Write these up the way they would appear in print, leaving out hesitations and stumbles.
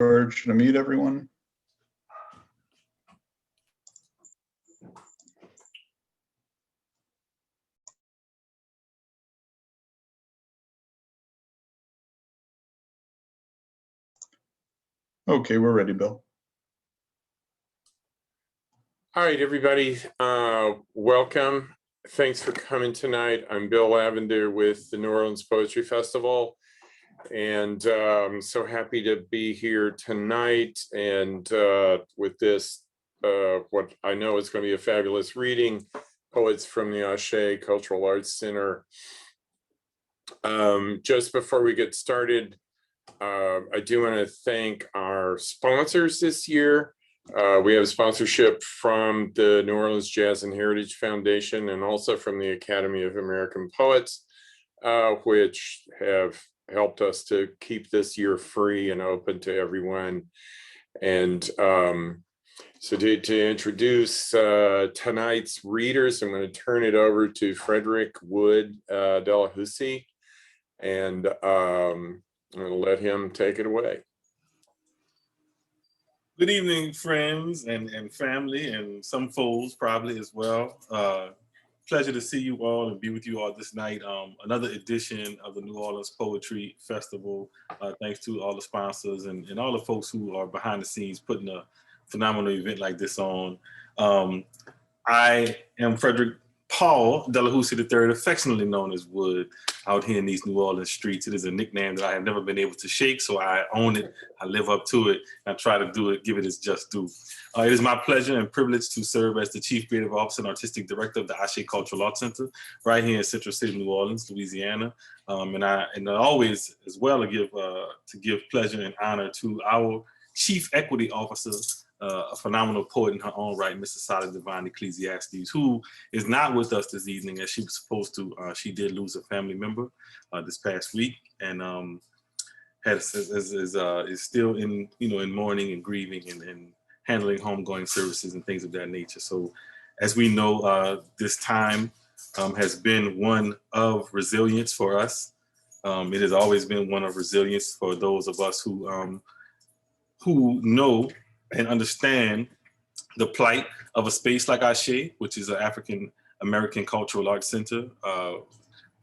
George to mute everyone. Okay, we're ready, Bill. All right, everybody, welcome. Thanks for coming tonight. I'm Bill Lavender with the New Orleans Poetry Festival, and I'm so happy to be here tonight and with this, what I know is going to be a fabulous reading, Poets from the Ashé Cultural Arts Center. Just before we get started, I do want to thank our sponsors this year. We have sponsorship from the New Orleans Jazz and Heritage Foundation and also from the Academy of American Poets, which have helped us to keep this year free and open to everyone. And so to introduce tonight's readers, I'm going to turn it over to Frederick Wood Delahoussaye, and I'm going to let him take it away. Good evening, friends and family, and some foes probably as well. Pleasure to see you all and be with you all this night. Another edition of the New Orleans Poetry Festival. Thanks to all the sponsors and all the folks who are behind the scenes putting a phenomenal event like this on. I am Frederick Paul Delahoussaye III, affectionately known as Wood, out here in these New Orleans streets. It is a nickname that I have never been able to shake, so I own it, I live up to it, and I try to do it, give it its just due. It is my pleasure and privilege to serve as the Chief Creative Officer and Artistic Director of the Ashé Cultural Arts Center, right here in Central City, New Orleans, Louisiana. And I always, as well, to give pleasure and honor to our Chief Equity Officer, a phenomenal poet in her own right, Miss Asali DeVan Ecclesiastes, who is not with us this evening as she was supposed to. She did lose a family member this past week, and is still in in mourning and grieving and handling homegoing services and things of that nature. So, as we know, this time has been one of resilience for us. It has always been one of resilience for those of us who know and understand the plight of a space like Ashé, which is an African American Cultural Arts Center.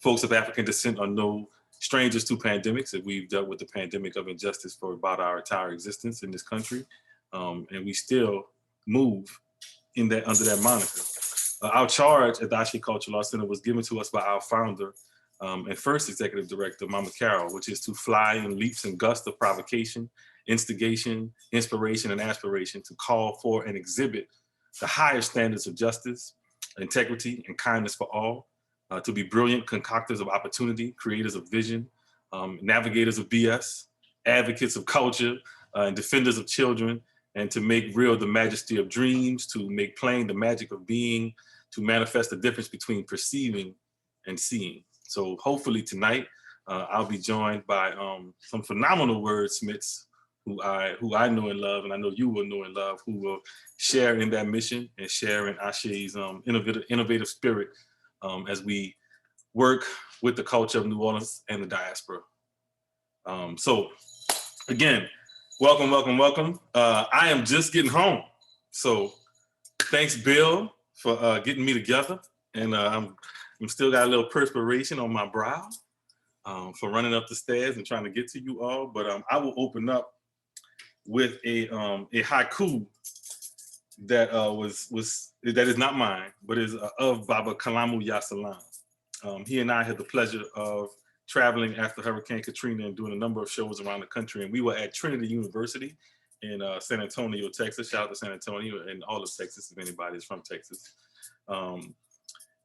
Folks of African descent are no strangers to pandemics, and we've dealt with the pandemic of injustice for about our entire existence in this country, and we still move in that under that moniker. Our charge at the Ashé Cultural Arts Center was given to us by our founder and first executive director, Mama Carol, which is to fly in leaps and gusts of provocation, instigation, inspiration, and aspiration to call for and exhibit the highest standards of justice, integrity, and kindness for all, to be brilliant concoctors of opportunity, creators of vision, navigators of BS, advocates of culture, and defenders of children, and to make real the majesty of dreams, to make plain the magic of being, to manifest the difference between perceiving and seeing. So hopefully tonight, I'll be joined by some phenomenal wordsmiths who I know and love, and I know you will know and love, who will share in that mission and share in Ashé's innovative spirit as we work with the culture of New Orleans and the diaspora. So again, welcome, welcome, welcome. I am just getting home. So thanks, Bill, for getting me together. And I'm still got a little perspiration on my brow for running up the stairs and trying to get to you all. But I will open up with a haiku that that is not mine, but is of Baba Kalamu Yasalam. He and I had the pleasure of traveling after Hurricane Katrina and doing a number of shows around the country. And we were at Trinity University in San Antonio, Texas. Shout out to San Antonio and all of Texas, if anybody is from Texas.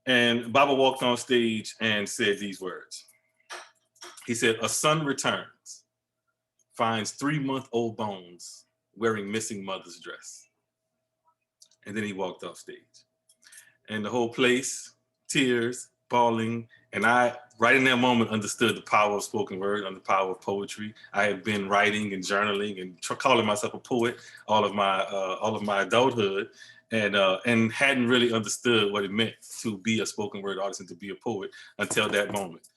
And Baba walked on stage and said these words. He said, "A son returns, finds 3-month-old bones wearing missing mother's dress." And then he walked off stage. And the whole place, tears, bawling, and I, right in that moment, understood the power of spoken word and the power of poetry. I had been writing and journaling and calling myself a poet all of my adulthood, and hadn't really understood what it meant to be a spoken word artist and to be a poet until that moment.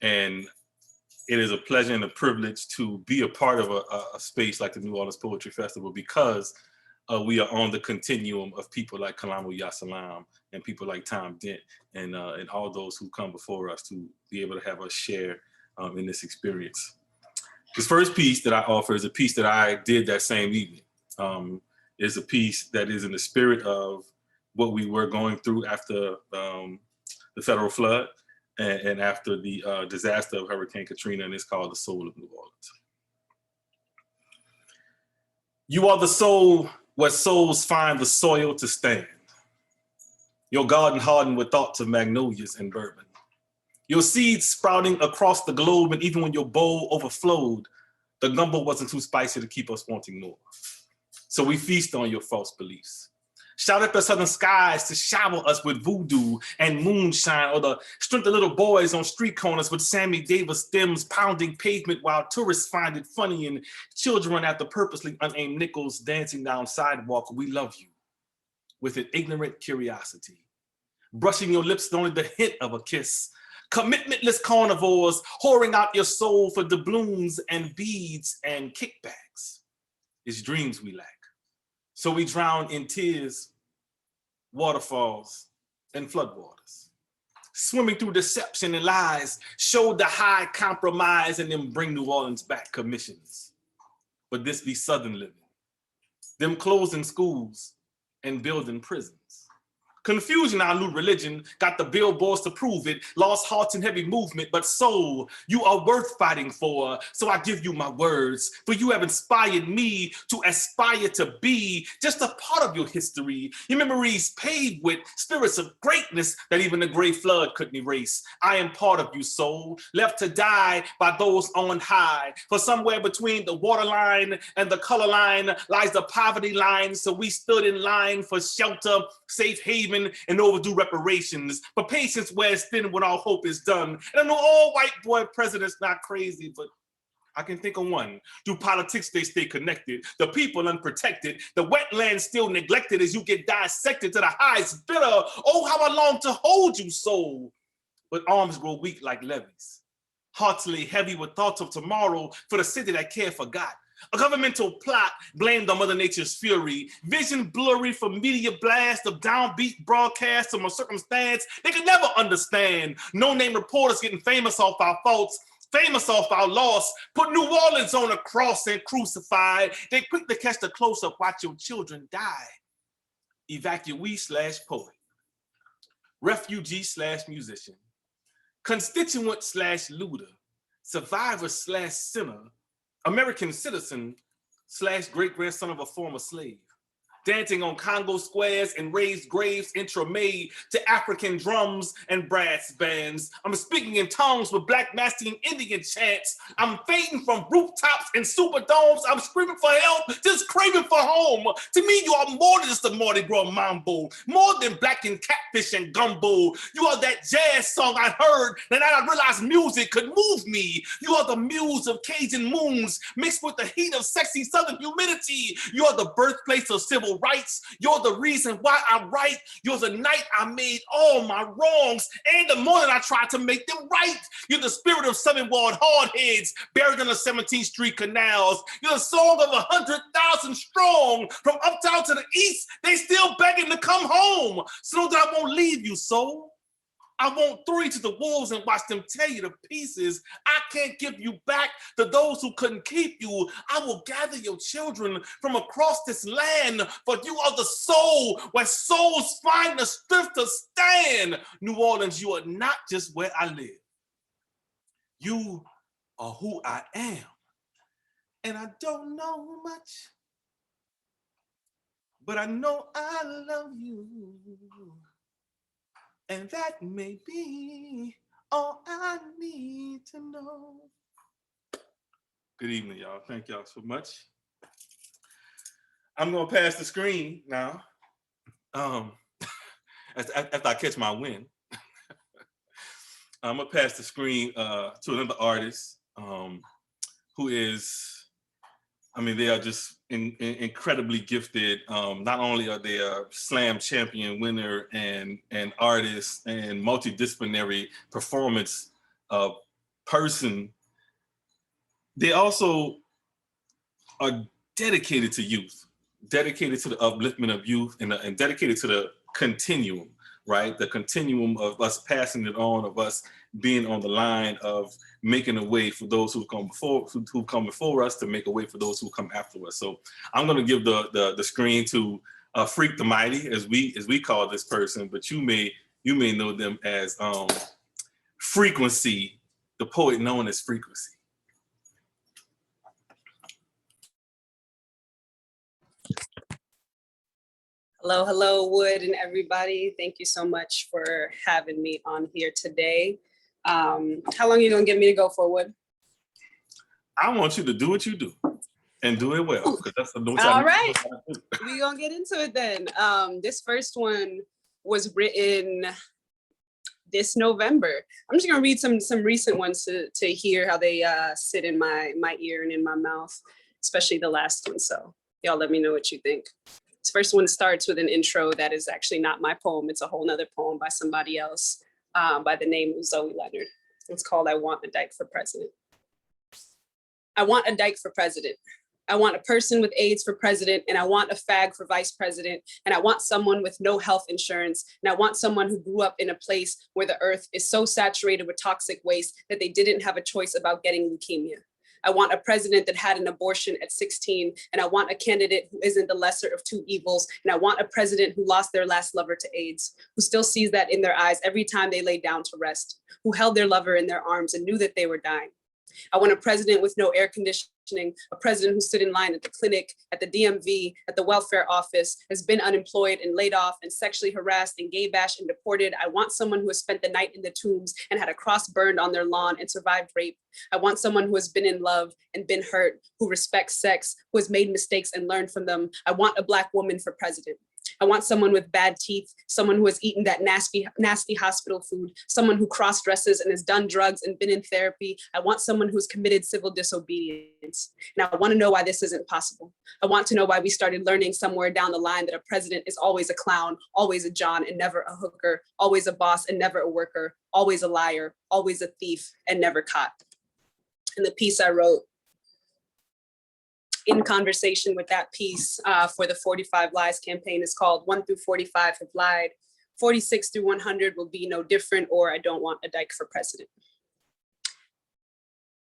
And it is a pleasure and a privilege to be a part of a space like the New Orleans Poetry Festival, because we are on the continuum of people like Kalamu Yasalam and people like Tom Dent and all those who come before us to be able to have us share in this experience. This first piece that I offer is a piece that I did that same evening. It's a piece that is in the spirit of what we were going through after the federal flood and after the disaster of Hurricane Katrina, and it's called The Soul of New Orleans. You are the soul where souls find the soil to stand. Your garden hardened with thoughts of magnolias and bourbon. Your seeds sprouting across the globe, and even when your bowl overflowed, the gumbo wasn't too spicy to keep us wanting more. So we feast on your false beliefs. Shout at the southern skies to shower us with voodoo and moonshine, or the strength of little boys on street corners with Sammy Davis stems pounding pavement while tourists find it funny and children run after purposely unaimed nickels dancing down sidewalk. We love you with an ignorant curiosity, brushing your lips with only the hint of a kiss. Commitmentless carnivores whoring out your soul for doubloons and beads and kickbacks. It's dreams we lack. So we drown in tears, waterfalls, and floodwaters. Swimming through deception and lies, show the high compromise and then bring New Orleans back commissions. But this be Southern living. Them closing schools and building prisons. Confusion, our new religion, got the billboards to prove it, lost hearts in heavy movement, but soul, you are worth fighting for, so I give you my words, for you have inspired me to aspire to be just a part of your history, your memories paved with spirits of greatness that even the great flood couldn't erase. I am part of you, soul, left to die by those on high, for somewhere between the waterline and the color line lies the poverty line, so we stood in line for shelter, safe haven, and overdue reparations, for patience where it's thin when all hope is done. And I know all white boy presidents not crazy, but I can think of one. Through politics, they stay connected. The people unprotected. The wetlands still neglected as you get dissected to the highest bidder. Oh, how I long to hold you, soul. But arms grow weak like levees. Hearts lay heavy with thoughts of tomorrow for the city that care forgot. A governmental plot blamed on Mother Nature's fury. Vision blurry from media blast of downbeat broadcasts from a circumstance they could never understand. No-name reporters getting famous off our faults, famous off our loss. Put New Orleans on a cross and crucified. They quick to catch the close-up, watch your children die. Evacuee/poet. Refugee/musician. Constituent/looter. Survivor/sinner. American citizen / great-grandson of a former slave, dancing on Congo squares and raised graves intra-made to African drums and brass bands. I'm speaking in tongues with Black Massey and Indian chants. I'm fading from rooftops and superdomes. I'm screaming for help, just craving for home. To me, you are more than just a Mardi Gras mambo, more than blackened catfish and gumbo. You are that jazz song I heard, and I realized music could move me. You are the muse of Cajun moons, mixed with the heat of sexy Southern humidity. You are the birthplace of civil rights. You're the reason why I write. You're the night I made all my wrongs and the morning I tried to make them right. You're the spirit of Southern Ward hardheads buried in the 17th Street canals. You're the song of 100,000 strong. From uptown to the east, they still begging to come home. So that I won't leave you, soul. I won't throw you to the wolves and watch them tear you to pieces. I can't give you back to those who couldn't keep you. I will gather your children from across this land, for you are the soul where souls find the strength to stand. New Orleans, you are not just where I live. You are who I am. And I don't know much, but I know I love you. And that may be all I need to know. Good evening, y'all. Thank y'all so much. I'm gonna pass the screen now. After I catch my win. I'm gonna pass the screen to another artist who is, I mean, they are just incredibly gifted. Not only are they a slam champion winner and artist and multidisciplinary performance person, they also are dedicated to youth, dedicated to the upliftment of youth, and dedicated to the continuum, right? The continuum of us passing it on, of us being on the line of making a way for those who come before us to make a way for those who come after us. So I'm going to give the screen to Freak the Mighty, as we call this person, but you may know them as FreeQuency, the poet known as FreeQuency. Hello, Wood and everybody. Thank you so much for having me on here today. How long are you gonna get me to go for, Wood? I want you to do what you do and do it well, because that's the all right. We're gonna get into it then. This first one was written this November. I'm just gonna read some recent ones to hear how they sit in my ear and in my mouth, especially the last one. So y'all let me know what you think. This first one starts with an intro that is actually not my poem. It's a whole nother poem by somebody else by the name of Zoe Leonard. It's called I Want a Dyke for President. I want a dyke for president. I want a person with AIDS for president, and I want a fag for vice president, and I want someone with no health insurance, and I want someone who grew up in a place where the earth is so saturated with toxic waste that they didn't have a choice about getting leukemia. I want a president that had an abortion at 16, and I want a candidate who isn't the lesser of two evils, and I want a president who lost their last lover to AIDS, who still sees that in their eyes every time they lay down to rest, who held their lover in their arms and knew that they were dying. I want a president with no air conditioning, a president who stood in line at the clinic, at the DMV, at the welfare office, has been unemployed and laid off and sexually harassed and gay bashed and deported. I want someone who has spent the night in the tombs and had a cross burned on their lawn and survived rape. I want someone who has been in love and been hurt, who respects sex, who has made mistakes and learned from them. I want a Black woman for president. I want someone with bad teeth, someone who has eaten that nasty hospital food, someone who cross-dresses and has done drugs and been in therapy. I want someone who's committed civil disobedience. And I want to know why this isn't possible. I want to know why we started learning somewhere down the line that a president is always a clown, always a John and never a hooker, always a boss and never a worker, always a liar, always a thief and never caught. And the piece I wrote in conversation with that piece for the 45 Lies campaign is called 1 through 45 have lied, 46 through 100 will be no different, or I don't want a dyke for president.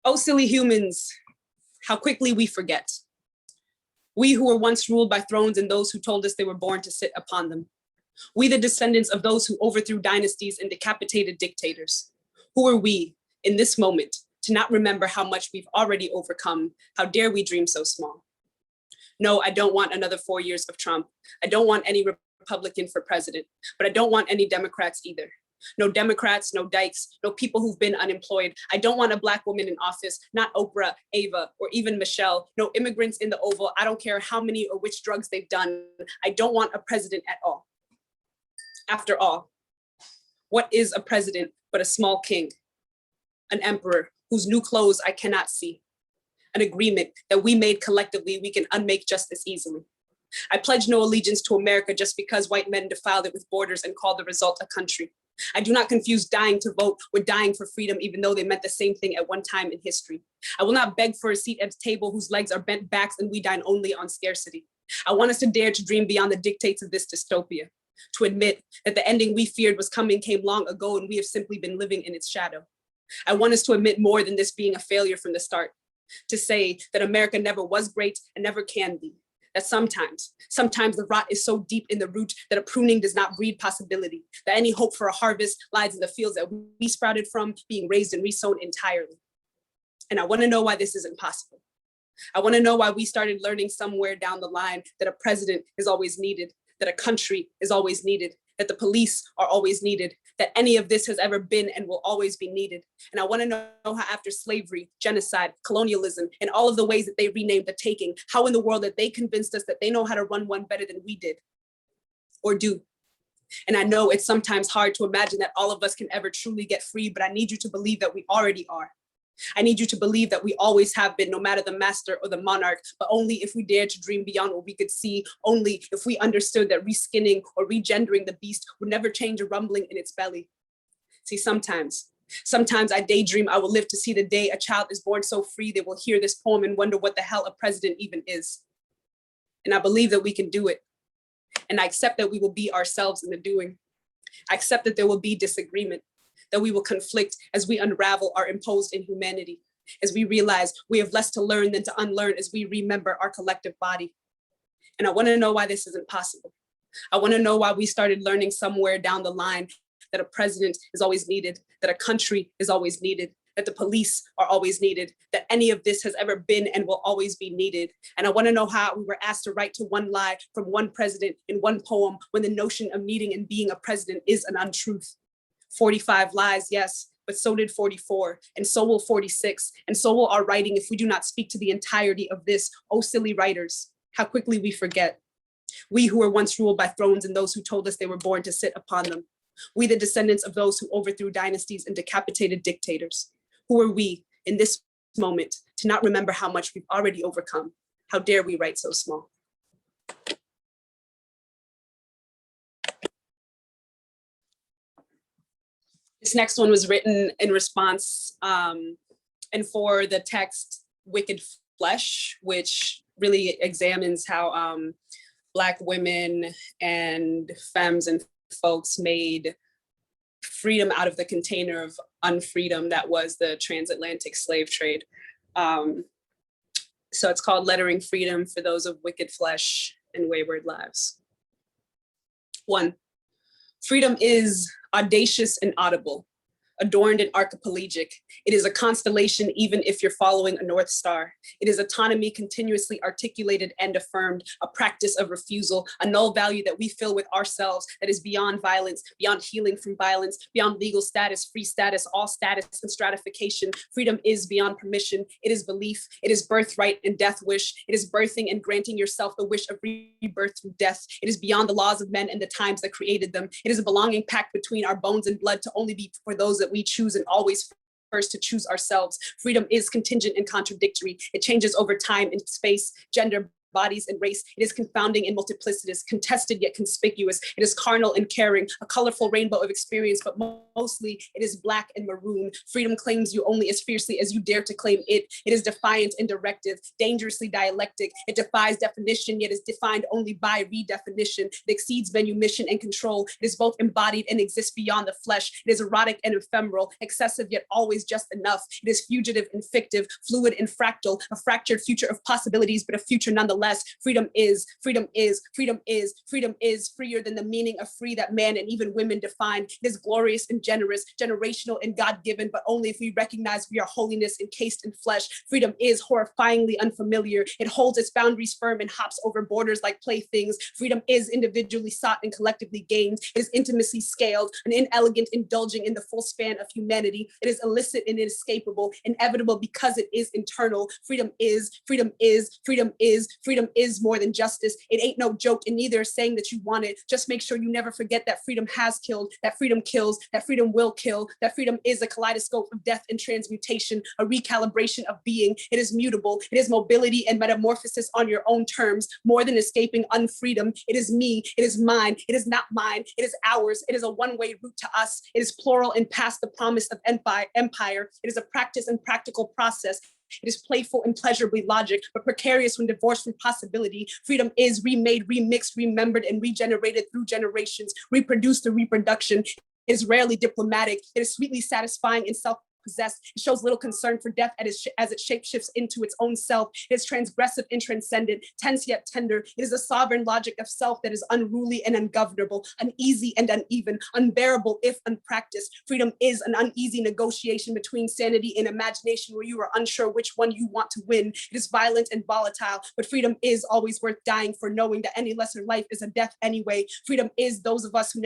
Oh, silly humans, how quickly we forget. We who were once ruled by thrones and those who told us they were born to sit upon them. We the descendants of those who overthrew dynasties and decapitated dictators. Who are we in this moment to not remember how much we've already overcome? How dare we dream so small? No, I don't want another 4 years of Trump. I don't want any Republican for president, but I don't want any Democrats either. No Democrats, no dykes, no people who've been unemployed. I don't want a Black woman in office, not Oprah, Ava, or even Michelle. No immigrants in the Oval. I don't care how many or which drugs they've done. I don't want a president at all. After all, what is a president but a small king, an emperor whose new clothes I cannot see, an agreement that we made collectively we can unmake just as easily. I pledge no allegiance to America just because white men defiled it with borders and called the result a country. I do not confuse dying to vote with dying for freedom, even though they meant the same thing at one time in history. I will not beg for a seat at a table whose legs are bent backs and we dine only on scarcity. I want us to dare to dream beyond the dictates of this dystopia, to admit that the ending we feared was coming came long ago and we have simply been living in its shadow. I want us to admit more than this being a failure from the start, to say that America never was great and never can be, that sometimes the rot is so deep in the root that a pruning does not breed possibility, that any hope for a harvest lies in the fields that we sprouted from being raised and resown entirely. And I want to know why this isn't possible. I want to know why we started learning somewhere down the line that a president is always needed, that a country is always needed, that the police are always needed, that any of this has ever been and will always be needed. And I want to know how after slavery, genocide, colonialism, and all of the ways that they renamed the taking, how in the world that they convinced us that they know how to run one better than we did or do. And I know it's sometimes hard to imagine that all of us can ever truly get free, but I need you to believe that we already are. I need you to believe that we always have been, no matter the master or the monarch, but only if we dared to dream beyond what we could see, only if we understood that reskinning or regendering the beast would never change a rumbling in its belly. See, sometimes Sometimes I daydream I will live to see the day a child is born so free they will hear this poem and wonder what the hell a president even is. And I believe that we can do it. And I accept that we will be ourselves in the doing. I accept that there will be disagreement, that we will conflict as we unravel our imposed inhumanity, as we realize we have less to learn than to unlearn as we remember our collective body. And I want to know why this isn't possible. I want to know why we started learning somewhere down the line that a president is always needed, that a country is always needed, that the police are always needed, that any of this has ever been and will always be needed. And I want to know how we were asked to write to one lie from one president in one poem when the notion of needing and being a president is an untruth. 45 lies, yes, but so did 44, and so will 46, and so will our writing if we do not speak to the entirety of this. Oh, silly writers, how quickly we forget. We who were once ruled by thrones and those who told us they were born to sit upon them. We, the descendants of those who overthrew dynasties and decapitated dictators. Who are we in this moment to not remember how much we've already overcome? How dare we write so small? This next one was written in response and for the text Wicked Flesh, which really examines how Black women and femmes and folks made freedom out of the container of unfreedom that was the transatlantic slave trade. So it's called Lettering Freedom for Those of Wicked Flesh and Wayward Lives. 1, freedom is audacious and audible, adorned and archipelagic. It is a constellation even if you're following a North Star. It is autonomy continuously articulated and affirmed, a practice of refusal, a null value that we fill with ourselves that is beyond violence, beyond healing from violence, beyond legal status, free status, all status and stratification. Freedom is beyond permission. It is belief. It is birthright and death wish. It is birthing and granting yourself the wish of rebirth through death. It is beyond the laws of men and the times that created them. It is a belonging pact between our bones and blood to only be for those that we choose and always first to choose ourselves. Freedom is contingent and contradictory. It changes over time and space, gender, bodies, and race. It is confounding and multiplicitous, contested yet conspicuous. It is carnal and caring, a colorful rainbow of experience, but mostly it is Black and maroon. Freedom claims you only as fiercely as you dare to claim it. It is defiant and directive, dangerously dialectic. It defies definition, yet is defined only by redefinition. It exceeds manumission and control. It is both embodied and exists beyond the flesh. It is erotic and ephemeral, excessive yet always just enough. It is fugitive and fictive, fluid and fractal, a fractured future of possibilities, but a future nonetheless. Freedom is freer than the meaning of free that man and even women define. It is glorious and generous, generational and God-given, but only if we recognize we are holiness encased in flesh. Freedom is horrifyingly unfamiliar. It holds its boundaries firm and hops over borders like playthings. Freedom is individually sought and collectively gained. It is intimacy scaled, an inelegant indulging in the full span of humanity. It is illicit and inescapable, inevitable because it is internal. Freedom is more than justice. It ain't no joke, and neither is saying that you want it. Just make sure you never forget that freedom has killed, that freedom kills, that freedom will kill, that freedom is a kaleidoscope of death and transmutation, a recalibration of being. It is mutable. It is mobility and metamorphosis on your own terms, more than escaping unfreedom. It is me. It is mine. It is not mine. It is ours. It is a one-way route to us. It is plural and past the promise of empire. It is a practice and practical process. It is playful and pleasurably logic, but precarious when divorced from possibility. Freedom is remade, remixed, remembered, and regenerated through generations, reproduced through reproduction. It is rarely diplomatic. It is sweetly satisfying and self-possessed. It shows little concern for death as it shapeshifts into its own self. It is transgressive and transcendent, tense yet tender. It is a sovereign logic of self that is unruly and ungovernable, uneasy and uneven, unbearable if unpracticed. Freedom is an uneasy negotiation between sanity and imagination where you are unsure which one you want to win. It is violent and volatile, but freedom is always worth dying for, knowing that any lesser life is a death anyway. Freedom is those of us who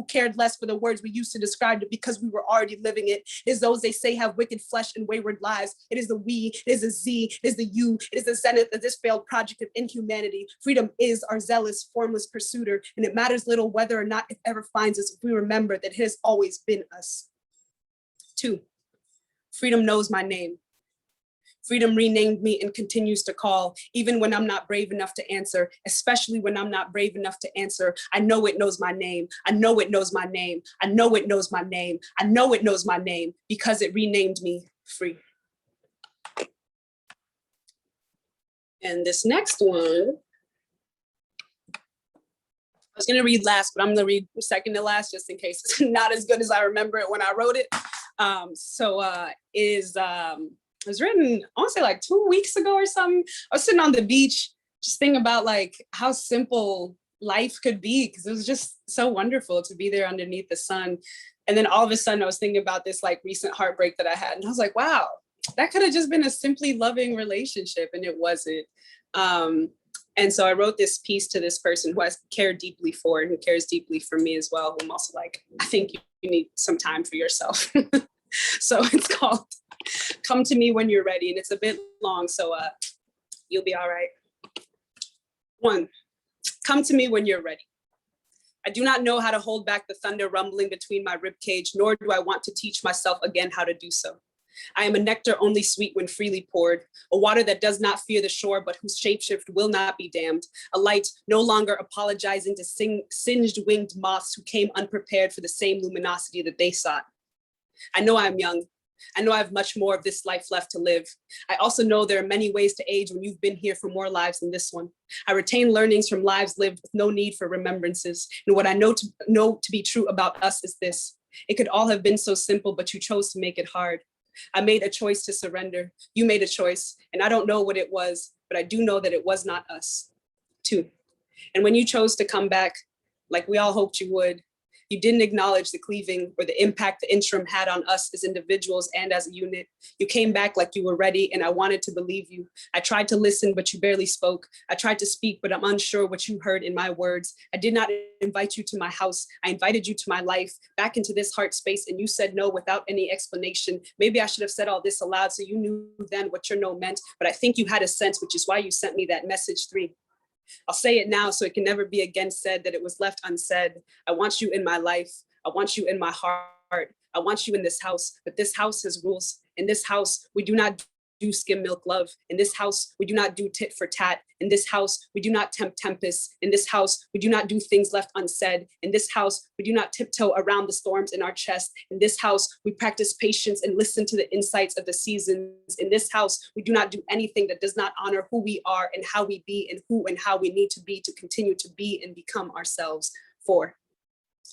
cared less for the words we used to describe it because we were already living it. It is those they say have wicked flesh and wayward lives. It is the we, it is the Z, it is the you, it is the zenith of this failed project of inhumanity. Freedom is our zealous, formless pursuiter, and it matters little whether or not it ever finds us if we remember that it has always been us. 2, freedom knows my name. Freedom renamed me and continues to call, even when I'm not brave enough to answer, especially when I'm not brave enough to answer. I know it knows my name. I know it knows my name. I know it knows my name. I know it knows my name because it renamed me free. And this next one, I was gonna read last, but I'm gonna read second to last just in case it's not as good as I remember it when I wrote it. It was written, I want to say like 2 weeks ago or something. I was sitting on the beach, just thinking about like how simple life could be, because it was just so wonderful to be there underneath the sun. And then all of a sudden I was thinking about this like recent heartbreak that I had. And I was like, wow, that could have just been a simply loving relationship, and it wasn't. And so I wrote this piece to this person who I care deeply for and who cares deeply for me as well. Who I'm also like, I think you need some time for yourself. So it's called Come to Me When You're Ready. And it's a bit long, so you'll be all right. 1, come to me when you're ready. I do not know how to hold back the thunder rumbling between my ribcage, nor do I want to teach myself again how to do so. I am a nectar only sweet when freely poured, a water that does not fear the shore, but whose shapeshift will not be damned, a light no longer apologizing to singed winged moths who came unprepared for the same luminosity that they sought. I know I'm young. I know I have much more of this life left to live. I also know there are many ways to age when you've been here for more lives than this one. I retain learnings from lives lived with no need for remembrances. And what I know to be true about us is this: it could all have been so simple, but you chose to make it hard. I made a choice to surrender. You made a choice, and I don't know what it was, but I do know that it was not us. 2, and when you chose to come back, like we all hoped you would, you didn't acknowledge the cleaving or the impact the interim had on us as individuals and as a unit. You came back like you were ready, and I wanted to believe you. I tried to listen, but you barely spoke. I tried to speak, but I'm unsure what you heard in my words. I did not invite you to my house. I invited you to my life, back into this heart space, and you said no without any explanation. Maybe I should have said all this aloud so you knew then what your no meant, but I think you had a sense, which is why you sent me that message 3. I'll say it now so it can never be again said that it was left unsaid. I want you in my life. I want you in my heart. I want you in this house, but this house has rules. In this house, we do not do skim milk love. In this house, we do not do tit for tat. In this house, we do not tempt tempests. In this house, we do not do things left unsaid. In this house, we do not tiptoe around the storms in our chest. In this house, we practice patience and listen to the insights of the seasons. In this house, we do not do anything that does not honor who we are and how we be and who and how we need to be to continue to be and become ourselves. 4,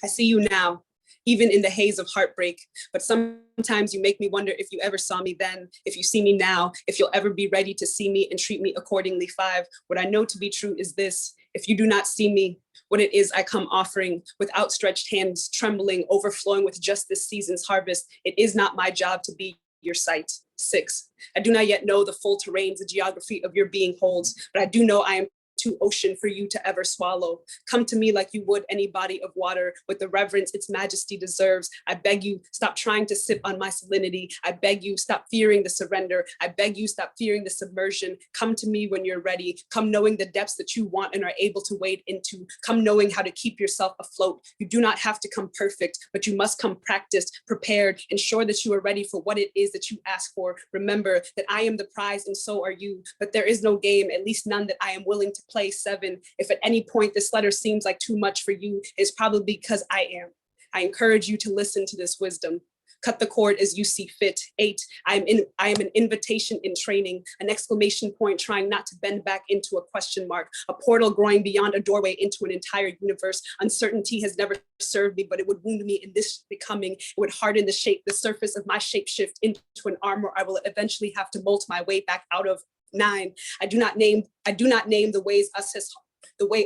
I see you now, even in the haze of heartbreak, but sometimes you make me wonder if you ever saw me then, if you see me now, if you'll ever be ready to see me and treat me accordingly. 5, what I know to be true is this: if you do not see me, what it is I come offering, with outstretched hands trembling, overflowing with just this season's harvest, it is not my job to be your sight. 6, I do not yet know the full terrains, the geography of your being holds, but I do know I am too ocean for you to ever swallow. Come to me like you would any body of water, with the reverence its majesty deserves. I beg you, stop trying to sip on my salinity. I beg you, stop fearing the surrender. I beg you, stop fearing the submersion. Come to me when you're ready. Come knowing the depths that you want and are able to wade into. Come knowing how to keep yourself afloat. You do not have to come perfect, but you must come practiced, prepared, ensure that you are ready for what it is that you ask for. Remember that I am the prize and so are you, but there is no game, at least none that I am willing to play. 7, if at any point this letter seems like too much for you, it's probably because I am. I encourage you to listen to this wisdom. Cut the cord as you see fit. 8, I am an invitation in training, an exclamation point trying not to bend back into a question mark, a portal growing beyond a doorway into an entire universe. Uncertainty has never served me, but it would wound me in this becoming. It would harden the surface of my shapeshift into an armor I will eventually have to molt my way back out of. 9, I do not name the way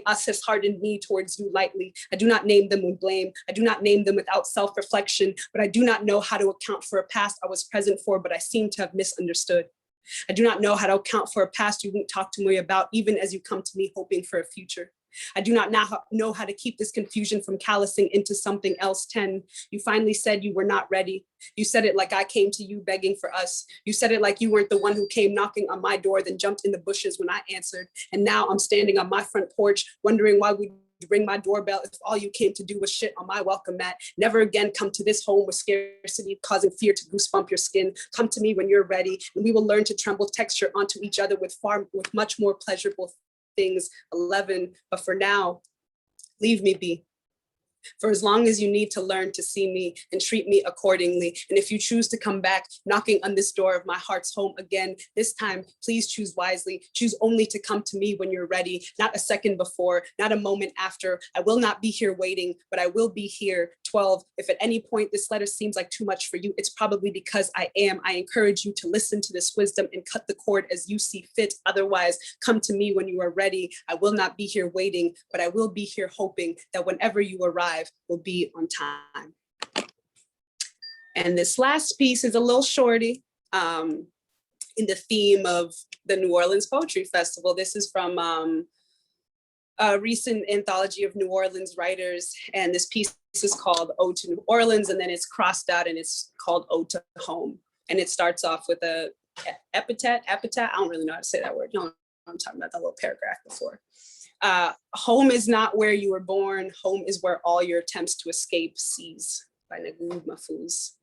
us has hardened me towards you lightly. I do not name them with blame. I do not name them without self-reflection, but I do not know how to account for a past I was present for, but I seem to have misunderstood. I do not know how to account for a past you won't talk to me about, even as you come to me hoping for a future. I do not know how to keep this confusion from callousing into something else. 10, you finally said you were not ready. You said it like I came to you begging for us. You said it like you weren't the one who came knocking on my door, then jumped in the bushes when I answered. And now I'm standing on my front porch, wondering why we ring my doorbell if all you came to do was shit on my welcome mat. Never again come to this home with scarcity causing fear to goosebump your skin. Come to me when you're ready, and we will learn to tremble texture onto each other with much more pleasurable things. 11, but for now, leave me be. For as long as you need to learn to see me and treat me accordingly. And if you choose to come back, knocking on this door of my heart's home again, this time, please choose wisely. Choose only to come to me when you're ready, not a second before, not a moment after. I will not be here waiting, but I will be here. 12, if at any point this letter seems like too much for you, it's probably because I am. I encourage you to listen to this wisdom and cut the cord as you see fit. Otherwise, come to me when you are ready. I will not be here waiting, but I will be here hoping that whenever you arrive, will be on time. And this last piece is a little shorty in the theme of the New Orleans Poetry Festival. This is from a recent anthology of New Orleans writers. And this piece is called Ode to New Orleans, and then it's crossed out and it's called Ode to Home. And it starts off with a epithet, I don't really know how to say that word. You know, I'm talking about that little paragraph before. Home is not where you were born. Home is where all your attempts to escape cease, by Naguib Mahfouz.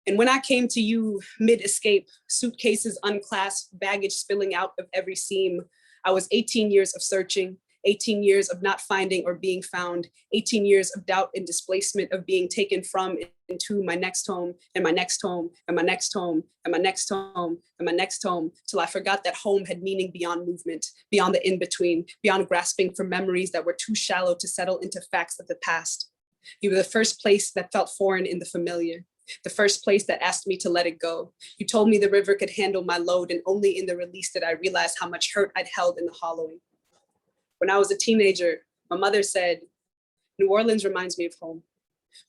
And when I came to you mid-escape, suitcases unclasped, baggage spilling out of every seam, I was 18 years of searching, 18 years of not finding or being found, 18 years of doubt and displacement, of being taken from into my next home, and my next home, and my next home, and my next home, and my next home, till I forgot that home had meaning beyond movement, beyond the in-between, beyond grasping for memories that were too shallow to settle into facts of the past. You were the first place that felt foreign in the familiar, the first place that asked me to let it go. You told me the river could handle my load, and only in the release did I realize how much hurt I'd held in the hollowing. When I was a teenager, my mother said, New Orleans reminds me of home.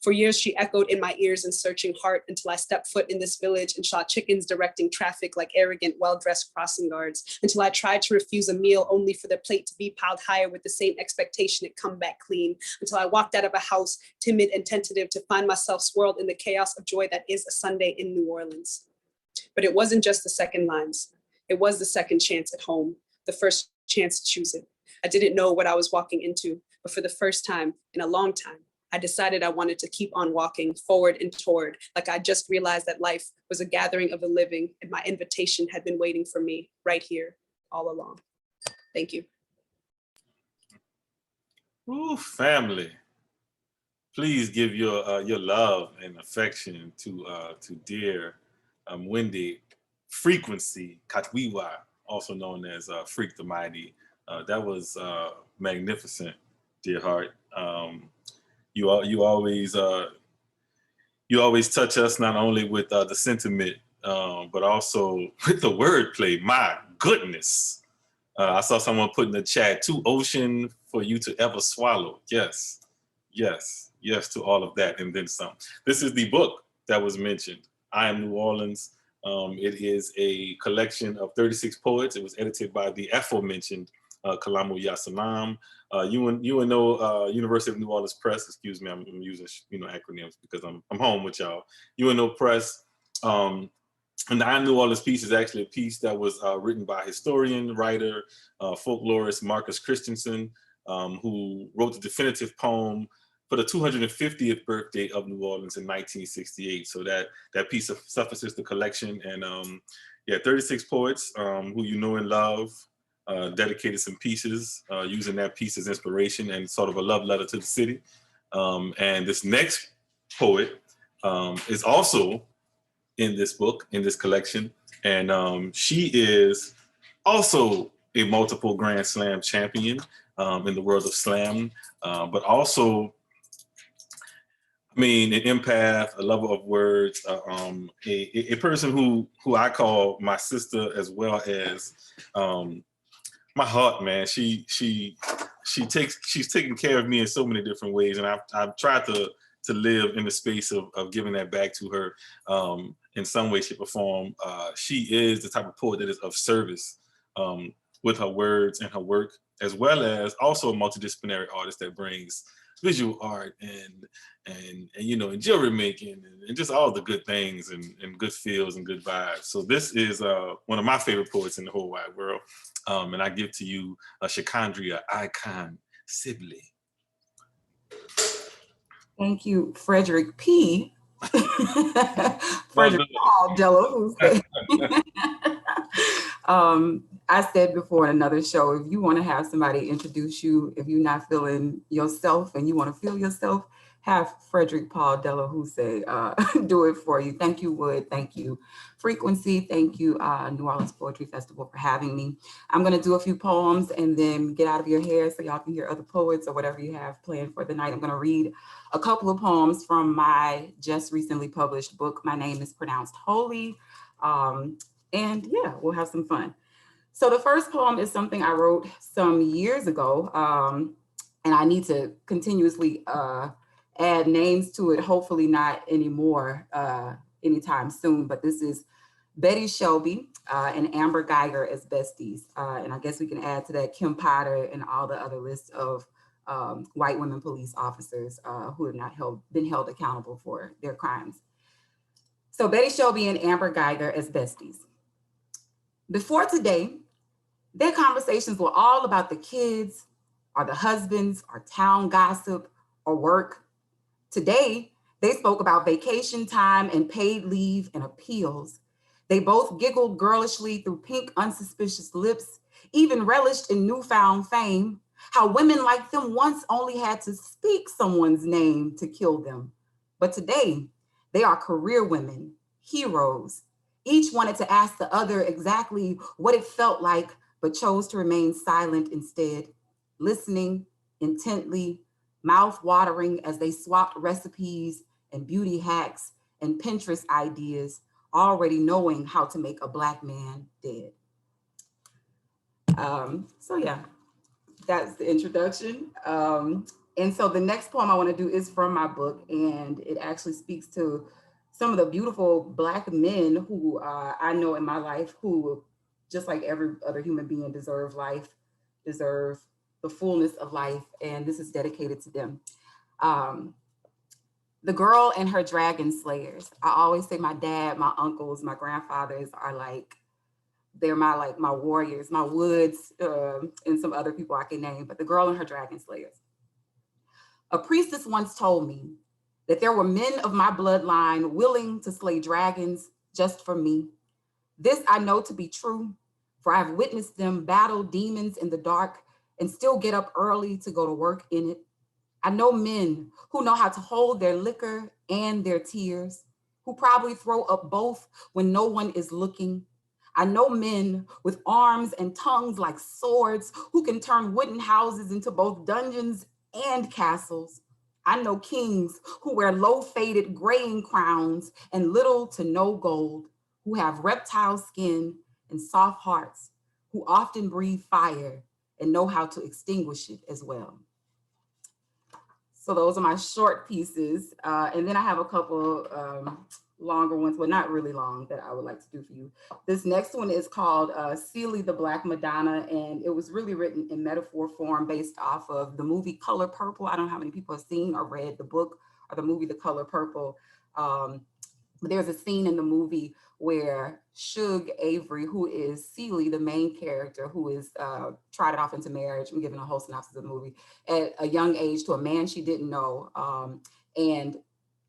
For years, she echoed in my ears in searching heart until I stepped foot in this village and saw chickens directing traffic like arrogant, well-dressed crossing guards, until I tried to refuse a meal only for the plate to be piled higher with the same expectation it come back clean, until I walked out of a house, timid and tentative, to find myself swirled in the chaos of joy that is a Sunday in New Orleans. But it wasn't just the second lines. It was the second chance at home, the first chance to choose it. I didn't know what I was walking into, but for the first time in a long time, I decided I wanted to keep on walking forward and toward, like I just realized that life was a gathering of the living, and my invitation had been waiting for me right here all along. Thank you. Ooh, family. Please give your love and affection to dear Mwende FreeQuency Katwiwa, also known as Freak the Mighty. That was magnificent, dear heart. You always touch us not only with the sentiment, but also with the wordplay. My goodness. I saw someone put in the chat, too ocean for you to ever swallow. Yes, yes, yes to all of that and then some. This is the book that was mentioned, I Am New Orleans. It is a collection of 36 poets. It was edited by the aforementioned Kalamu Yasalam, UNO, University of New Orleans Press. Excuse me, I'm using acronyms because I'm home with y'all. UNO Press. And the I Am New Orleans piece is actually a piece that was written by historian, writer, folklorist Marcus Christensen, who wrote the definitive poem for the 250th birthday of New Orleans in 1968. So that piece of suffices the collection. And yeah, 36 poets who you know and love. Dedicated some pieces using that piece as inspiration and sort of a love letter to the city. And this next poet is also in this book, in this collection. And she is also a multiple Grand Slam champion in the world of slam, but also, I mean, an empath, a lover of words, a person who I call my sister as well as my heart, man. She's taking care of me in so many different ways, and I've tried to live in the space of giving that back to her in some way, shape, or form. She is the type of poet that is of service with her words and her work, as well as also a multidisciplinary artist that brings visual art and you know, and jewelry making and just all the good things and good feels and good vibes. So this is one of my favorite poets in the whole wide world. And I give to you Sha'Condria icon Sibley. Thank you, Frederick P. Frederick Paul Delahoussaye. I said before in another show, if you want to have somebody introduce you, if you're not feeling yourself and you want to feel yourself, have Frederick Paul Delahoussaye do it for you. Thank you, Wood. Thank you, FreeQuency. Thank you, New Orleans Poetry Festival, for having me. I'm going to do a few poems and then get out of your hair so y'all can hear other poets or whatever you have planned for the night. I'm going to read a couple of poems from my just recently published book. My name is pronounced Holy. And yeah, we'll have some fun. So the first poem is something I wrote some years ago, and I need to continuously add names to it, hopefully not anymore anytime soon, but this is Betty Shelby and Amber Geiger as besties. And I guess we can add to that Kim Potter and all the other lists of white women police officers who have not been held accountable for their crimes. So Betty Shelby and Amber Geiger as besties. Before today, their conversations were all about the kids or the husbands or town gossip or work. Today, they spoke about vacation time and paid leave and appeals. They both giggled girlishly through pink, unsuspicious lips, even relished in newfound fame, how women like them once only had to speak someone's name to kill them. But today, they are career women, heroes. Each wanted to ask the other exactly what it felt like, but chose to remain silent instead, listening intently, mouth watering as they swapped recipes and beauty hacks and Pinterest ideas, already knowing how to make a Black man dead. So yeah, that's the introduction. And so the next poem I want to do is from my book, and it actually speaks to some of the beautiful Black men who I know in my life who, just like every other human being, deserve life, deserve the fullness of life, and this is dedicated to them. The Girl and Her Dragon Slayers. I always say my dad, my uncles, my grandfathers are like, they're my warriors, my Woods, and some other people I can name, but The Girl and Her Dragon Slayers. A priestess once told me that there were men of my bloodline willing to slay dragons just for me. This I know to be true, for I've witnessed them battle demons in the dark and still get up early to go to work in it. I know men who know how to hold their liquor and their tears, who probably throw up both when no one is looking. I know men with arms and tongues like swords who can turn wooden houses into both dungeons and castles. I know kings who wear low-faded graying crowns and little to no gold, who have reptile skin and soft hearts, who often breathe fire and know how to extinguish it as well. So those are my short pieces. And then I have a couple longer ones, well, not really long, that I would like to do for you. This next one is called Sibley the Black Madonna, and it was really written in metaphor form based off of the movie Color Purple. I don't know how many people have seen or read the book or the movie The Color Purple. But there's a scene in the movie where Suge Avery, who is Sibley, the main character, who is trotted off into marriage, I'm giving a whole synopsis of the movie, at a young age to a man she didn't know. And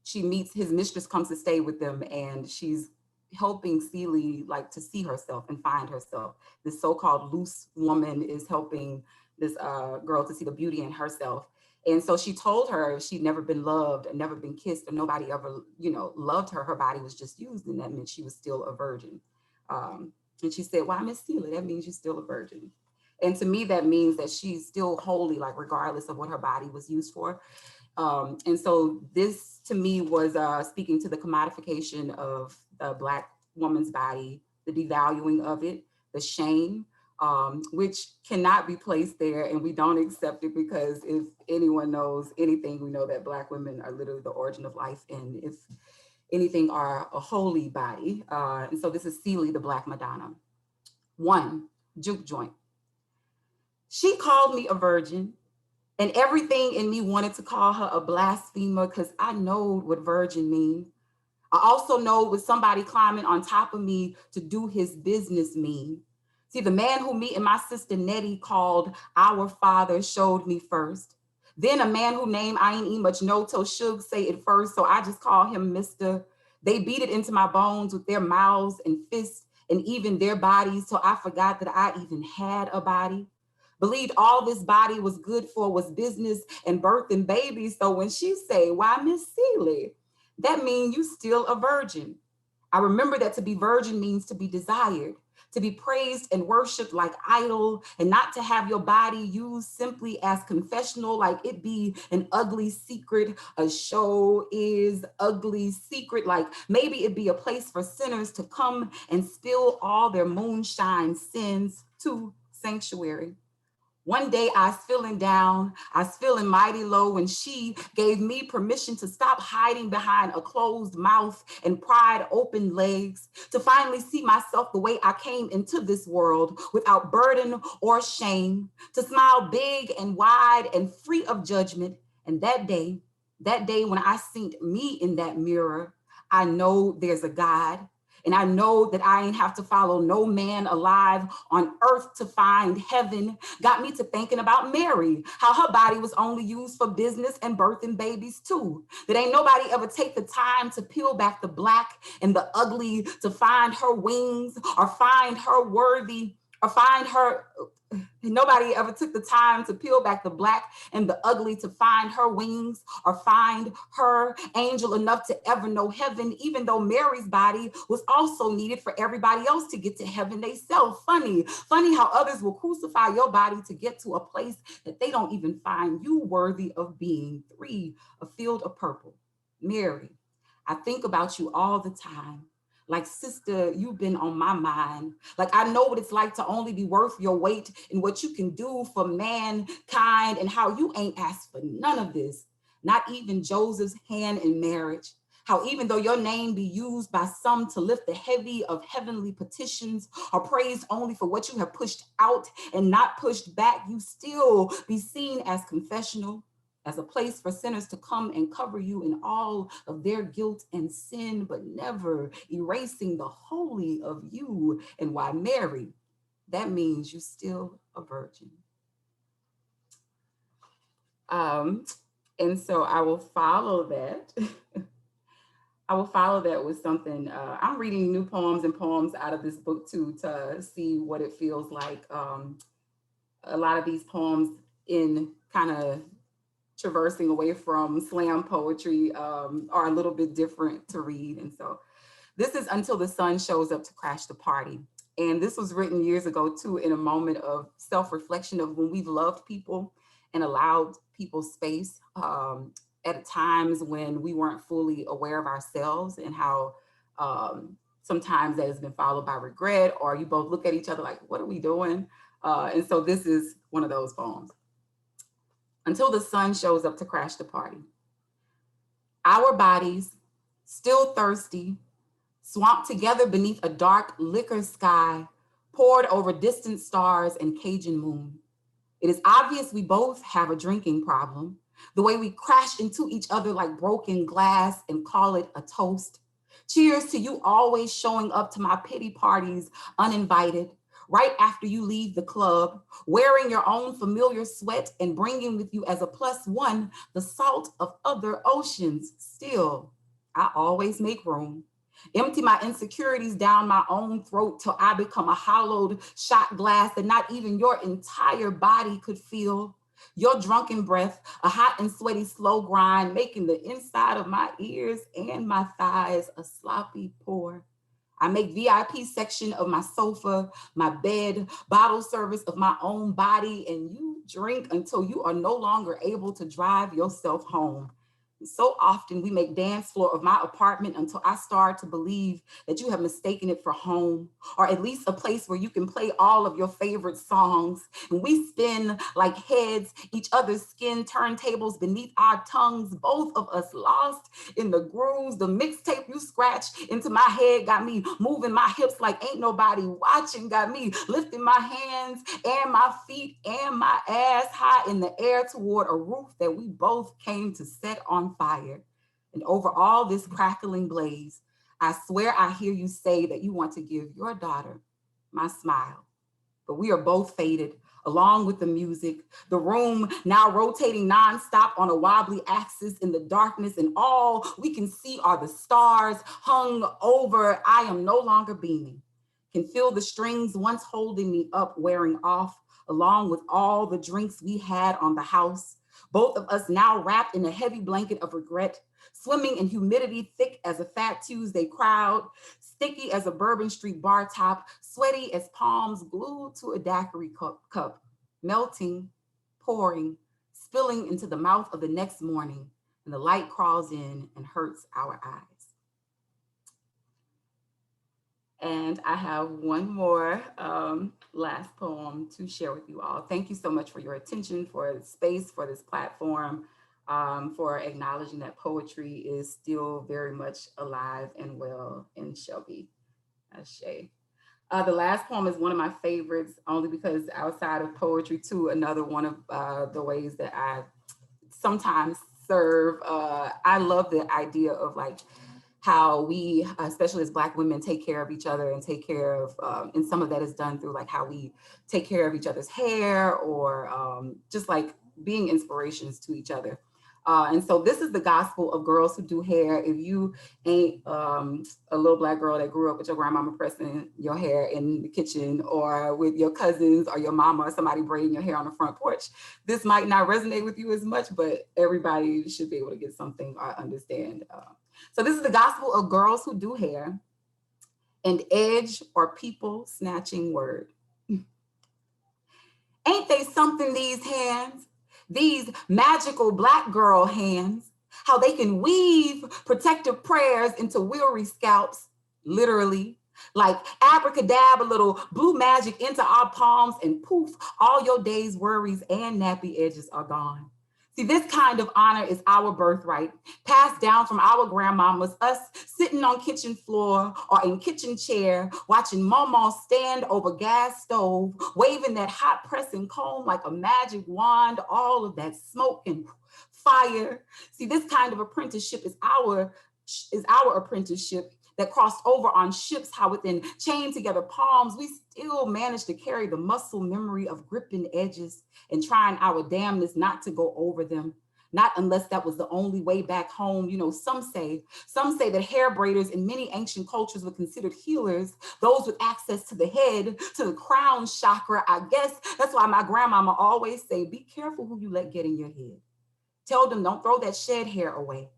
she meets, his mistress comes to stay with them, and she's helping Sibley like to see herself and find herself. This so-called loose woman is helping this girl to see the beauty in herself. And so she told her she'd never been loved and never been kissed, and nobody ever, loved her. Her body was just used, and that meant she was still a virgin. And she said, "Why, Miss Sibley? That means you're still a virgin." And to me, that means that she's still holy, like regardless of what her body was used for. And so this, to me, was speaking to the commodification of the Black woman's body, the devaluing of it, the shame, which cannot be placed there, and we don't accept it, because if anyone knows anything, we know that Black women are literally the origin of life, and if anything, are a holy body. And so this is Sibley the Black Madonna. 1, juke joint. She called me a virgin And everything in me wanted to call her a blasphemer because I know what virgin means. I also know what somebody climbing on top of me to do his business mean. See, the man who me and my sister Nettie called our father showed me first. Then a man who name I ain't even much know till Suge say it first, so I just call him Mr. They beat it into my bones with their mouths and fists and even their bodies, so I forgot that I even had a body. Believed all this body was good for was business and birthing babies. So when she say, why Miss Seeley, that means you still a virgin. I remember that to be virgin means to be desired, to be praised and worshiped like idol, and not to have your body used simply as confessional, like it be an ugly secret. A show is ugly secret, like maybe it be a place for sinners to come and spill all their moonshine sins to sanctuary. One day I was feeling down, I was feeling mighty low when she gave me permission to stop hiding behind a closed mouth and pried open legs, to finally see myself the way I came into this world without burden or shame, to smile big and wide and free of judgment. And that day when I seen me in that mirror, I know there's a God. And I know that I ain't have to follow no man alive on earth to find heaven. Got me to thinking about Mary, how her body was only used for business and birthing babies too. That ain't nobody ever take the time to peel back the black and the ugly to find her wings or find her worthy or find her. Nobody ever took the time to peel back the black and the ugly to find her wings or find her angel enough to ever know heaven, even though Mary's body was also needed for everybody else to get to heaven themselves. Funny how others will crucify your body to get to a place that they don't even find you worthy of being. 3, a field of purple. Mary, I think about you all the time. Like, sister, you've been on my mind. Like, I know what it's like to only be worth your weight in what you can do for mankind and how you ain't asked for none of this, not even Joseph's hand in marriage. How even though your name be used by some to lift the heavy of heavenly petitions or praised only for what you have pushed out and not pushed back, you still be seen as confessional, as a place for sinners to come and cover you in all of their guilt and sin, but never erasing the holy of you. And why, Mary, that means you still a virgin. And so I will follow that. I will follow that with something. I'm reading new poems and poems out of this book too, to see what it feels like. A lot of these poems in kind of traversing away from slam poetry are a little bit different to read. And so this is Until the Sun Shows Up to Crash the Party. And this was written years ago too, in a moment of self-reflection of when we've loved people and allowed people space at times when we weren't fully aware of ourselves, and how sometimes that has been followed by regret, or you both look at each other like, what are we doing? And so this is one of those poems. Until the sun shows up to crash the party. Our bodies, still thirsty, swamped together beneath a dark liquor sky, poured over distant stars and Cajun moon. It is obvious we both have a drinking problem, the way we crash into each other like broken glass and call it a toast. Cheers to you always showing up to my pity parties uninvited, right after you leave the club, wearing your own familiar sweat and bringing with you as a +1 the salt of other oceans. Still, I always make room. Empty my insecurities down my own throat till I become a hollowed shot glass that not even your entire body could feel. Your drunken breath, a hot and sweaty slow grind, making the inside of my ears and my thighs a sloppy pour. I make VIP section of my sofa, my bed, bottle service of my own body, and you drink until you are no longer able to drive yourself home. So often we make dance floor of my apartment until I start to believe that you have mistaken it for home, or at least a place where you can play all of your favorite songs. And we spin like heads, each other's skin turntables beneath our tongues, both of us lost in the grooves. The mixtape you scratched into my head got me moving my hips like ain't nobody watching, got me lifting my hands and my feet and my ass high in the air toward a roof that we both came to set on fire. And over all this crackling blaze, I swear I hear you say that you want to give your daughter my smile. But we are both faded, along with the music, the room now rotating nonstop on a wobbly axis in the darkness, and all we can see are the stars hung over. I am no longer beaming. Can feel the strings once holding me up wearing off, along with all the drinks we had on the house. Both of us now wrapped in a heavy blanket of regret, swimming in humidity thick as a Fat Tuesday crowd, sticky as a Bourbon Street bar top, sweaty as palms glued to a daiquiri cup, melting, pouring, spilling into the mouth of the next morning, and the light crawls in and hurts our eyes. And I have one more last poem to share with you all. Thank you so much for your attention, for the space, for this platform, for acknowledging that poetry is still very much alive and well in Shelby. Ashé. The last poem is one of my favorites, only because outside of poetry too, another one of the ways that I sometimes serve. I love the idea of like how we, especially as Black women, take care of each other and take care of, and some of that is done through like how we take care of each other's hair, or just like being inspirations to each other. And so this is the gospel of girls who do hair. If you ain't a little Black girl that grew up with your grandmama pressing your hair in the kitchen, or with your cousins or your mama or somebody braiding your hair on the front porch, this might not resonate with you as much, but everybody should be able to get something or understand. So this is the gospel of girls who do hair, and edge or people snatching word. Ain't they something, these hands? These magical Black girl hands, how they can weave protective prayers into weary scalps, literally, like abracadabra, little blue magic into our palms, and poof, all your day's worries and nappy edges are gone. See, this kind of honor is our birthright, passed down from our grandmamas, us sitting on kitchen floor or in kitchen chair, watching Mama stand over gas stove, waving that hot pressing comb like a magic wand, all of that smoke and fire. See, this kind of apprenticeship is our apprenticeship that crossed over on ships, how within chained together palms, we still managed to carry the muscle memory of gripping edges and trying our damnness not to go over them. Not unless that was the only way back home. You know, some say that hair braiders in many ancient cultures were considered healers, those with access to the head, to the crown chakra. I guess that's why my grandmama always say, be careful who you let get in your head. Tell them don't throw that shed hair away,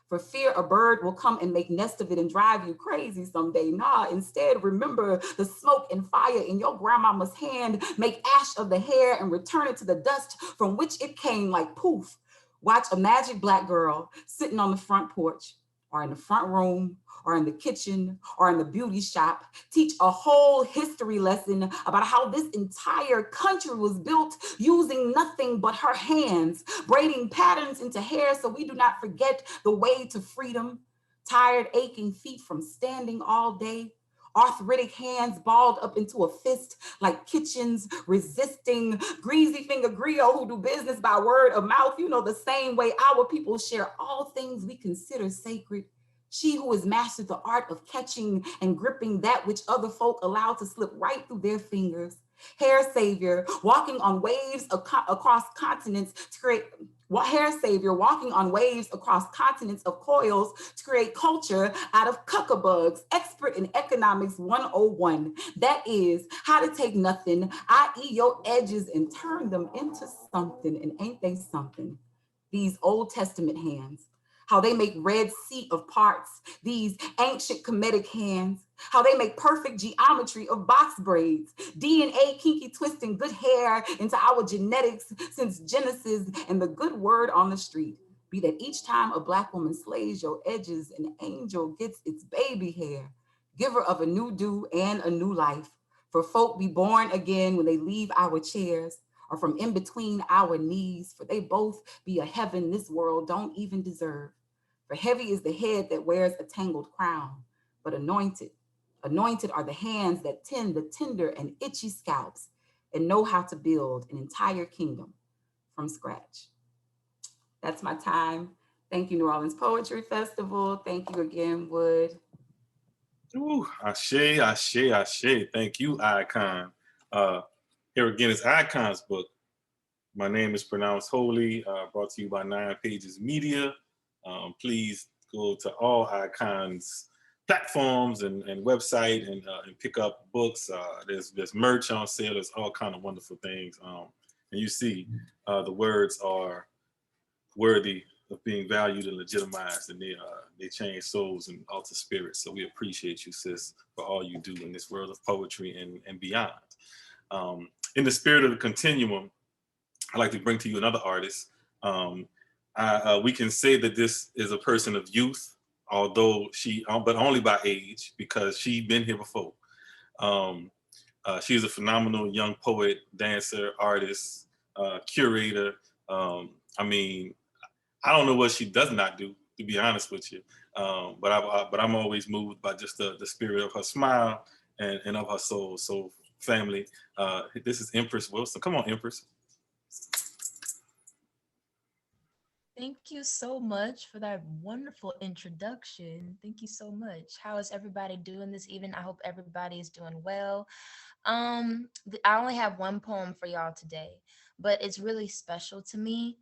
for fear a bird will come and make nest of it and drive you crazy someday. Nah, instead, remember the smoke and fire in your grandmama's hand, make ash of the hair and return it to the dust from which it came, like poof. Watch a magic Black girl sitting on the front porch, or in the front room, or in the kitchen, or in the beauty shop, teach a whole history lesson about how this entire country was built using nothing but her hands, braiding patterns into hair so we do not forget the way to freedom. Tired, aching feet from standing all day, arthritic hands balled up into a fist like kitchens resisting, greasy finger griot who do business by word of mouth. You know, the same way our people share all things we consider sacred. She who has mastered the art of catching and gripping that which other folk allow to slip right through their fingers. Hair savior, walking on waves across continents to create hair savior, walking on waves across continents of coils to create culture out of cuckabugs, expert in economics 101. That is how to take nothing, i.e. your edges, and turn them into something. And ain't they something? These Old Testament hands, how they make Red Sea of parts, these ancient Kemetic hands, how they make perfect geometry of box braids, DNA kinky twisting good hair into our genetics since Genesis and the good word on the street. Be that each time a Black woman slays your edges, an angel gets its baby hair, giver of a new dew and a new life. For folk be born again when they leave our chairs, or from in between our knees, for they both be a heaven this world don't even deserve. For heavy is the head that wears a tangled crown, but anointed are the hands that tend the tender and itchy scalps and know how to build an entire kingdom from scratch. That's my time. Thank you, New Orleans Poetry Festival. Thank you again, Wood. Ooh, Ashé, Ashé, Ashé. Thank you, Icon. Here again is Icon's book. My name is pronounced holy, brought to you by 9 Pages Media. Please go to all Icon's platforms and website and pick up books. There's merch on sale. There's all kind of wonderful things. And you see the words are worthy of being valued and legitimized, and they change souls and alter spirits. So we appreciate you, sis, for all you do in this world of poetry and beyond. In the spirit of the continuum, I'd like to bring to you another artist. We can say that this is a person of youth, although but only by age, because she's been here before. She's a phenomenal young poet, dancer, artist, curator. I mean, I don't know what she does not do, to be honest with you. But I'm always moved by just the spirit of her smile and of her soul. So family, this is Empress Wilson. Come on, Empress. Thank you so much for that wonderful introduction. Thank you so much. How is everybody doing this evening? I hope everybody is doing well. I only have one poem for y'all today, but it's really special to me.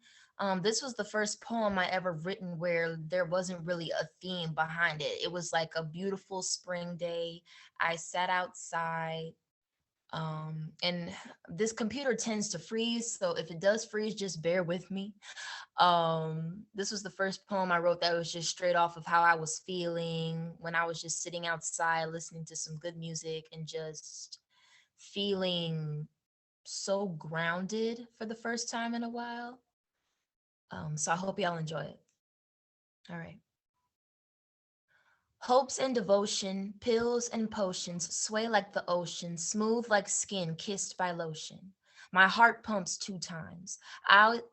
This was the first poem I ever written where there wasn't really a theme behind it. It was like a beautiful spring day. I sat outside. And this computer tends to freeze, so if it does freeze, just bear with me. This was the first poem I wrote that was just straight off of how I was feeling when I was just sitting outside listening to some good music and just feeling so grounded for the first time in a while. So I hope y'all enjoy it. All right. Hopes and devotion, pills and potions sway like the ocean, smooth like skin kissed by lotion. My heart pumps 2 times.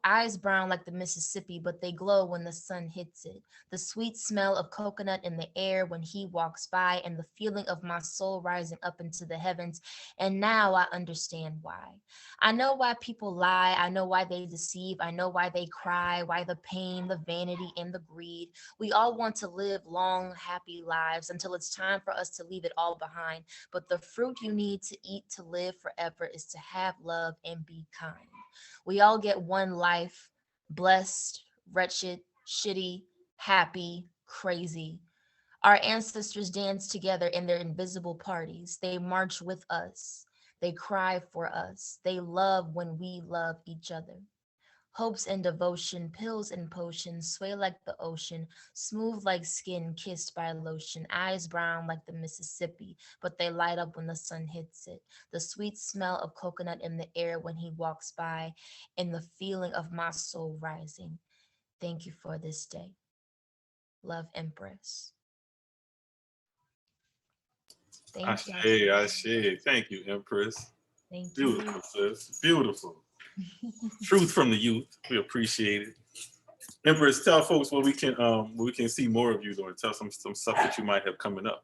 Eyes brown like the Mississippi, but they glow when the sun hits it. The sweet smell of coconut in the air when he walks by, and the feeling of my soul rising up into the heavens. And now I understand why. I know why people lie. I know why they deceive. I know why they cry, why the pain, the vanity, and the greed. We all want to live long, happy lives until it's time for us to leave it all behind. But the fruit you need to eat to live forever is to have love and be kind. We all get one life, blessed, wretched, shitty, happy, crazy. Our ancestors danced together in their invisible parties. They march with us. They cry for us. They love when we love each other. Hopes and devotion, pills and potions sway like the ocean, smooth like skin kissed by lotion, eyes brown like the Mississippi, but they light up when the sun hits it. The sweet smell of coconut in the air when he walks by, and the feeling of my soul rising. Thank you for this day. Love, Empress. Thank you. Ashé, Ashé. Thank you, Empress. Thank you. Beautiful, sis. Beautiful. Truth from the youth. We appreciate it. Empress, tell folks where we can see more of you, or tell some stuff that you might have coming up.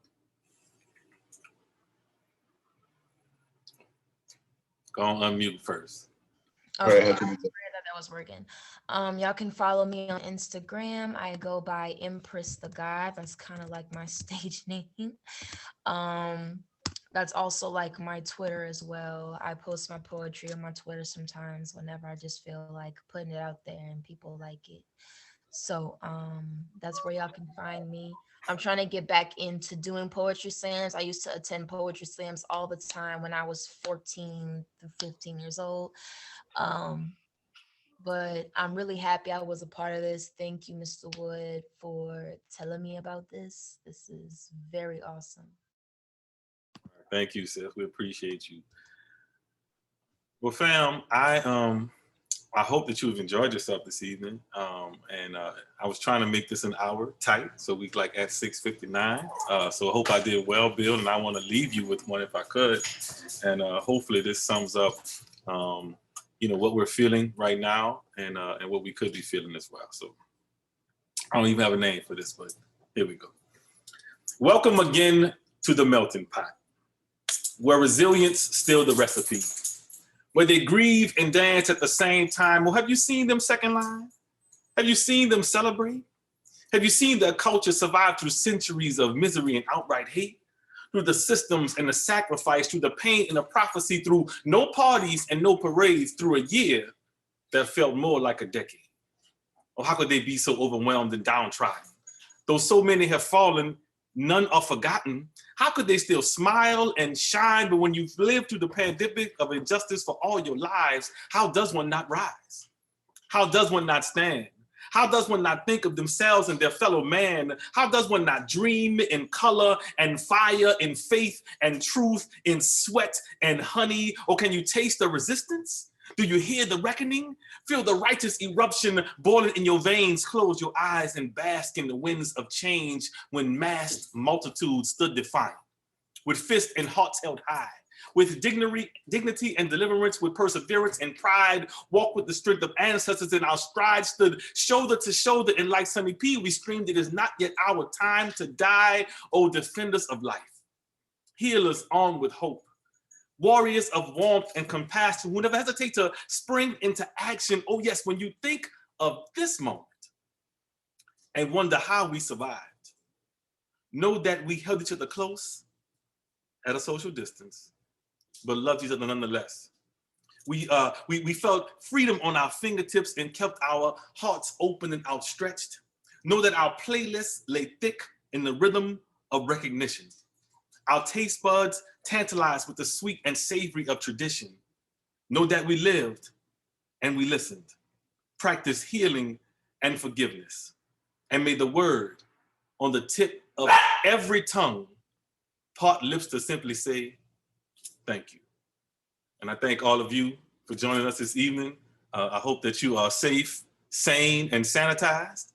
Go on, unmute first. Right, I Okay, had to do I forgot that was working. Y'all can follow me on Instagram. I go by Empress the God. That's kind of like my stage name. That's also like my Twitter as well. I post my poetry on my Twitter sometimes whenever I just feel like putting it out there and people like it. So that's where y'all can find me. I'm trying to get back into doing poetry slams. I used to attend poetry slams all the time when I was 14 through 15 years old. But I'm really happy I was a part of this. Thank you, Mr. Wood, for telling me about this. This is very awesome. Thank you, sis. We appreciate you. Well, fam, I I hope that you've enjoyed yourself this evening. I was trying to make this an hour tight, so we like at 6:59. So I hope I did well, Bill, and I want to leave you with one if I could. And hopefully this sums up, what we're feeling right now and what we could be feeling as well. So I don't even have a name for this, but here we go. Welcome again to the melting pot, where resilience still the recipe, where they grieve and dance at the same time. Well, have you seen them second line? Have you seen them celebrate? Have you seen their culture survive through centuries of misery and outright hate? Through the systems and the sacrifice, through the pain and the prophecy, through no parties and no parades, through a year that felt more like a decade. Or how could they be so overwhelmed and downtrodden? Though so many have fallen, none are forgotten. How could they still smile and shine? But when you've lived through the pandemic of injustice for all your lives, how does one not rise? How does one not stand? How does one not think of themselves and their fellow man? How does one not dream in color and fire, in faith and truth, in sweat and honey? Or can you taste the resistance? Do you hear the reckoning? Feel the righteous eruption boiling in your veins. Close your eyes and bask in the winds of change when massed multitudes stood defiant, with fists and hearts held high, with dignity and deliverance, with perseverance and pride, walk with the strength of ancestors in our stride, stood shoulder to shoulder, and like Sunny P, we screamed, it is not yet our time to die, O defenders of life, healers armed with hope, warriors of warmth and compassion, who never hesitate to spring into action. Oh yes, when you think of this moment and wonder how we survived, know that we held each other close at a social distance, but loved each other nonetheless. We felt freedom on our fingertips and kept our hearts open and outstretched. Know that our playlists lay thick in the rhythm of recognition. Our taste buds tantalized with the sweet and savory of tradition. Know that we lived and we listened, practiced healing and forgiveness, and made the word on the tip of every tongue part lips to simply say, thank you. And I thank all of you for joining us this evening. I hope that you are safe, sane, and sanitized,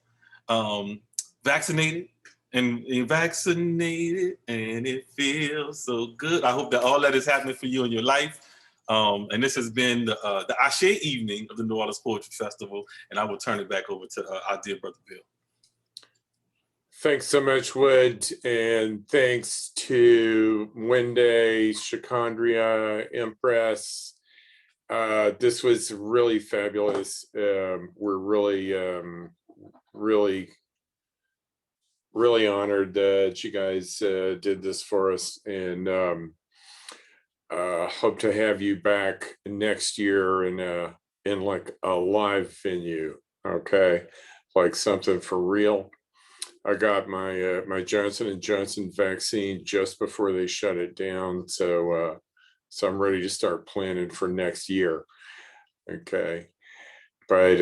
vaccinated, and vaccinated, and it feels so good. I hope that all that is happening for you in your life. And this has been the Ashé evening of the New Orleans Poetry Festival, and I will turn it back over to our dear brother Bill. Thanks so much, Wood, and thanks to Mwende, Sha'Condria, Empress. This was really fabulous. We're really honored that you guys did this for us, and hope to have you back next year in like a live venue. Okay, like something for real. I got my my Johnson & Johnson vaccine just before they shut it down, so I'm ready to start planning for next year. Okay, but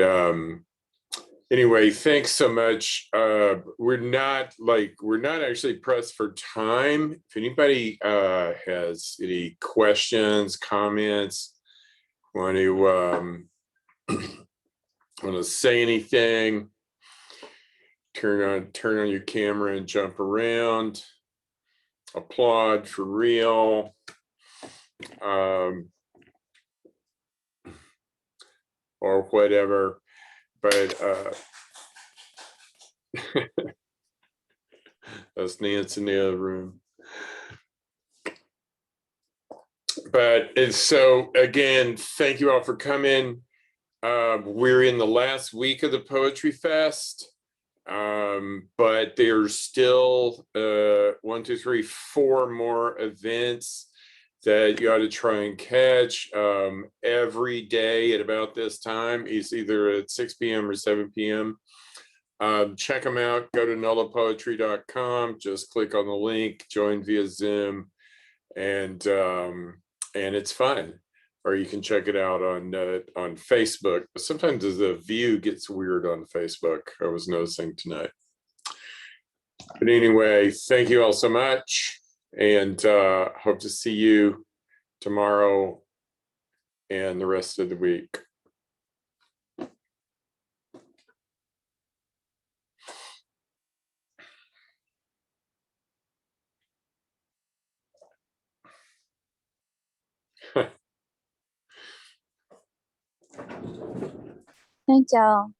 anyway, thanks so much. We're not actually pressed for time. If anybody has any questions, comments, want to say anything, turn on your camera and jump around, applaud for real. Or whatever, but that's Nancy in the other room. But so again, thank you all for coming. We're in the last week of the Poetry Fest, but there's still 1, 2, 3, 4 more events that you ought to try and catch every day at about this time. It's either at 6 p.m. or 7 p.m. Check them out. Go to nullapoetry.com. Just click on the link, join via Zoom, and it's fun. Or you can check it out on Facebook. Sometimes the view gets weird on Facebook, I was noticing tonight. But anyway, thank you all so much. And hope to see you tomorrow and the rest of the week. Thank y'all.